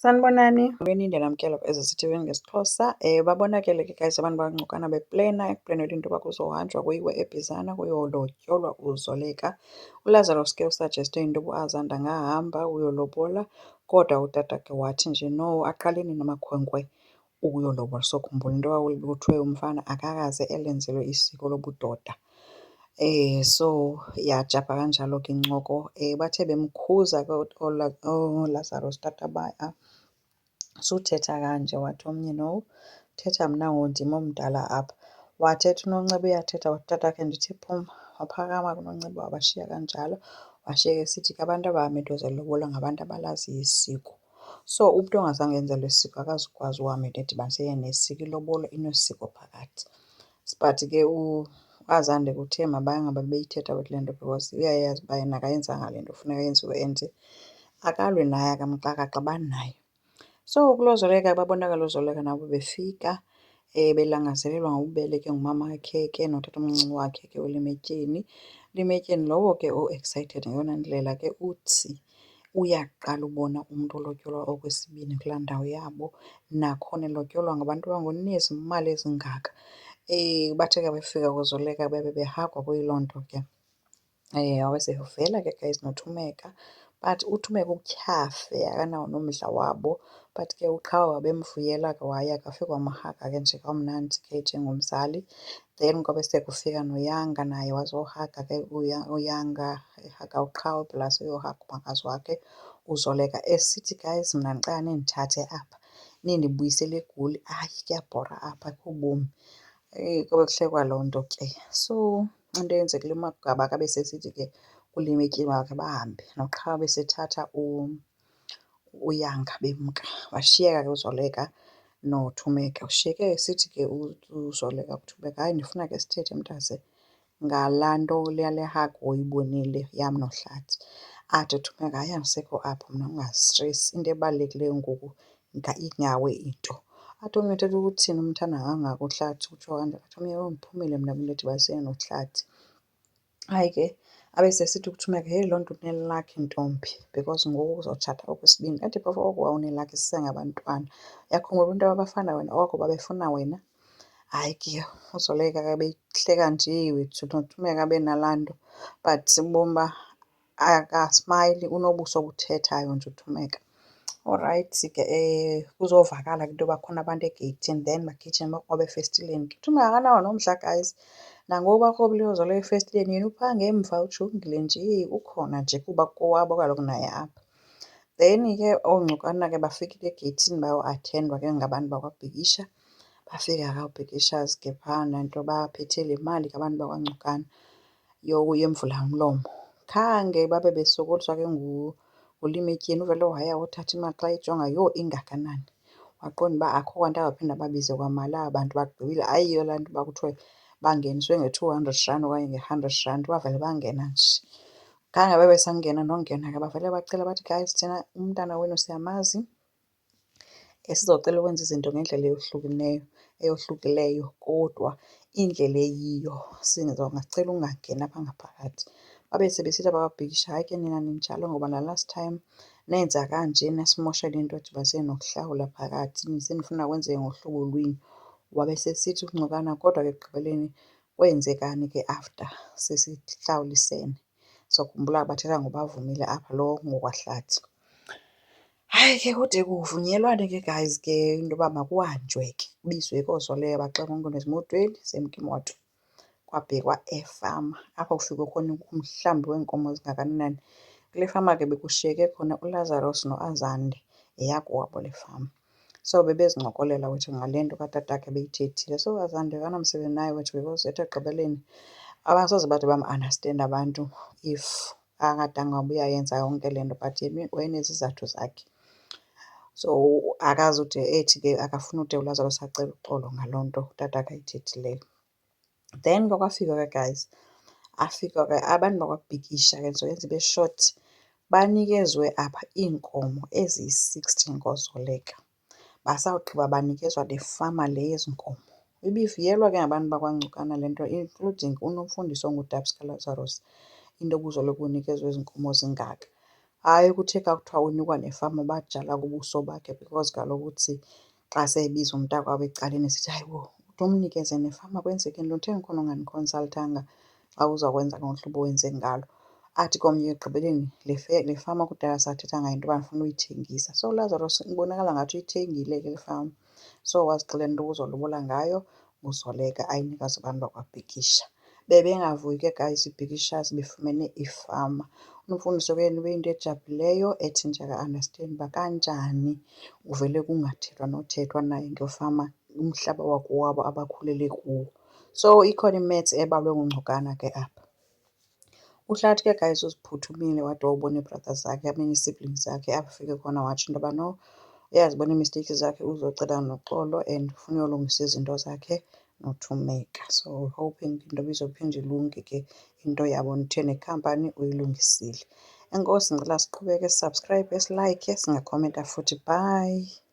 Sanibonani, lweninde namkela eziSTV ngesiXhosa. Babonakele ke guys abantu bancokana beplena ekuplenelwa into yoba kuzohanjwa kuyiwe eBizana kuyolotyolwa uZoleka. ULazarus ke usajeste into yoba uAzanda angahamba uyolobola, kodwa utata ke wathi nje no, aqaleni namakhwenkwe ukuyolobola. So khumbula into yoba kuthiwe umfana akakaze elenzelwe isiko lobudoda. So yajapha kanjalo ke incoko. Bathe bemkhuza ke uLazarus tata suthetha kanje, wathi omnye no, thetha mna ndim omdala apha. Wathetha uNonceba uyathetha, wathi tatakhe ndithi phuma. Waphakama ke uNonceba wabashiya kanjalo, washiyeka esithi ke abantu abahamba lobola ngabantu abalaziyo isiko. So umntu ongazange enzelwe isiko akazukwazi uhamba into edibanise nesiko. Ilobolo inesiko phakathi. But ke uAzande kuthe mabangabe beyithetha kule nto because uyayazi uba yena akayenzanga le nto funeka yenziwe and akalwi naye akamxaka banayo. So kulozoleka babonakala uZoleka nabo befika belangazelelwa ngobubele ke ngumamakhe ke notatomncinci wakhe ke uLimetyeni. Limetyeni lowo ke o-excited ngeyona ndlela ke uthi uyaqala ubona umntu olotyolwa okwesibini kulaa ndawo yabo. Nakhona elotyolwa ngabantu abangoonezimali ezingaka. Bathe ke befika kuZoleka bebe behagwa kuyiloo nto ke. Wawesevela ke guys noThumeka, but uThumeka utyhafe akanawo nomdla wabo. But ke uqhawe wabemvuyela ke waya ke wafika wamhaga ke nje kamnandi ke njengomzali. Then kwabe sekufika noYanga naye wazohaga ke uYanga, ehaga uqhawe plus uyohaga umakazi wakhe uZoleka esithi guys mna ndicela nindithathe apha nindibuyisele eGoli. Hayi kuyabhora apha akukho bomi. Kwabe kuhlekwa loo nto ke. So into eyenzekile uMagaba ke abesesithi ke kuLimetyeni wakhe bahambe noqhawe besethatha uYanga bemka. Washiyeka ke uZoleka noThumeka. Ushiyeke esithi ke uZoleka kuThumeka, hayi ndifuna ke sithethe mntase ngalaa nto yale hagu oyibonile yam noHlathi. Athi uThumeka, hayi andisekho apho mna ungazistresi, into ebalulekileyo ngoku ingawe into. Athi omnye uthetha ukuthini umthanda kangaka uHlathi utsho kanjalo. Athi omnye yho ndiphumile mna kwinto edibanisene noHlathi. Hayi ke abesesithi kuThumeka, heyi loo nto une-luck ntombi because ngoku uzotshata okwesibini. Athi phofu oko wawune-luck sisengabantwana. Uyakhumbula into abafana wena oko babefuna wena. Hayi ke uZoleka ke behleka nje wethu noThumeka benalaa nto, but ubomi uba akasmayili, unobuso obuthethayo nje uThumeka. Alright ke kuzovakala ke into yoba kukhona abantu egeyithini then bagijime bakrwaba efestileni. UThumeka akanawo nomdla guys. Nangoku bakrobile uZoleka efestileni yena uphaa ngemva ujongile nje ukhona nje kuba kowabo kaloku naye apha. Then ke oongcokana ke bafikile egeyithini bayoathendwa ke ngabantu bakwaBhikisha. Bafika ke ooBhikishas ke phana nto baphethe le mali ke abantu bakwaNgcokana yemvulamlomo. Khange babe besokoliswa ke nguLimetyeni. Uvele waya wothatha imali xa eyijonga, yho ingakanani. Waqonda uba akho kwanto azawuphinda ababize kwamali aba bantu bagqibile. Ayiyo laa nto uba kuthiwe bangeniswe nge-R200 okanye nge-R100, bavele bangena nje. Khange babe besangena nongena ke bavele bacela bathi, guys thina umntana wenu siyamazi, sizocela ukwenza izinto ngendlela eyohlukileyo kodwa indlela eyiyo sizongacela ungangeni apha ngaphakathi. Babe sebesithi abakwaBhikisha, hayi ke nina ninjalo ngoba na-last time nenza kanje nasimoshela into edibanisene nokuhlawula phakathi, senifuna kwenzeke ngohlobo lwini. Wabesesithi uNgcokana, kodwa ke ekugqibeleni kwenzekani ke after sesihlawulisene. Sokhumbula bathetha ngobavumile apha lo ngokwaHlathi. Hayi ke kude kuvunyelwane ke guys ke into yoba makuhanjwe ke kubizwe ke ooZoleka baxelwe umntu ezimotweni semka imoto. Kwabhekwa efama apho kufike khona umhlambi weenkomo ezingakanani. Kule fama ke bekushiyeke khona uLazarus noAzande yeyakowabo le fama. So bebezincokolela wethu ngale nto katatakhe beyithethile. So uAzande akanamsebenzi naye wethu because ethi ekugqibeleni abasoze bade bamundastende abantu if angadanga uba uyayenza yonke le nto, but yena wayenezizathu zakhe. So akazude ethi ke akafuni ude uLazarus acele uxolo ngaloo nto utatakhe ayithethileyo. Then kwakwafika ke guys, afika ke abantu bakwaBhikisha ke ndizoyenza ibe short, banikezwe apha iinkomo eziyi-60 ngoZoleka. Basawugqiba banikezwa le fama le yezi nkomo. Ibivuyelwa ke ngabantu bakwaNgcokana le nto, including uNomfundiso onguDabs kaLazarus, into yoba uZoleka unikezwe ezi nkomo zingaka. hhayi ukuthi ekuthiwa unikwa nefama bajala kubuso bakhe because kaloku uthi xa seyibiza umntakwabo ecaleni esithi, hayi bo, ude umnikeze nefama kwenzekeni ntoni, kutheni khona unganikhonsalthanga xa uzawukwenza ngolu hlobo wenze ngalo? Athi komnye ekugqibeleni le fama kudala sathetha ngayo into yoba ndifuna uyithengisa. So uLazarus ibonakala ngathi uyithengile ke le fama. So wazixelela into ubuzolobola ngayo, uzoleka ayinikaze abantu bakwaBhikisha. Bebengavuyi ke guys iBhikishas befumene ifama. Umfundiso ke yena ibiyinto ejabulileyo ethi nje aka-understand uba kanjani uvele kungathethwa nothethwa naye ngefama umhlaba wakowabo abakhulele kuwo. So ikhona i-maths ebalwe nguNgcokana ke apha. Uhlathi ke guys uziphuthumile wade wawubona ii-brothers zakhe, ii-siblings zakhe apho ufike khona watsho into yoba no, uyazibona ii-mistakes zakhe uzocela noxolo and ufuna uyolungisa izinto zakhe not umeka. So hoping into ibizophinda ilunge ke into yabo nithe nekhampani uyilungisile. Enkosi, ndicela siqhubeke sisabhskrayibe, silike, singakhomenta futhi. Bye.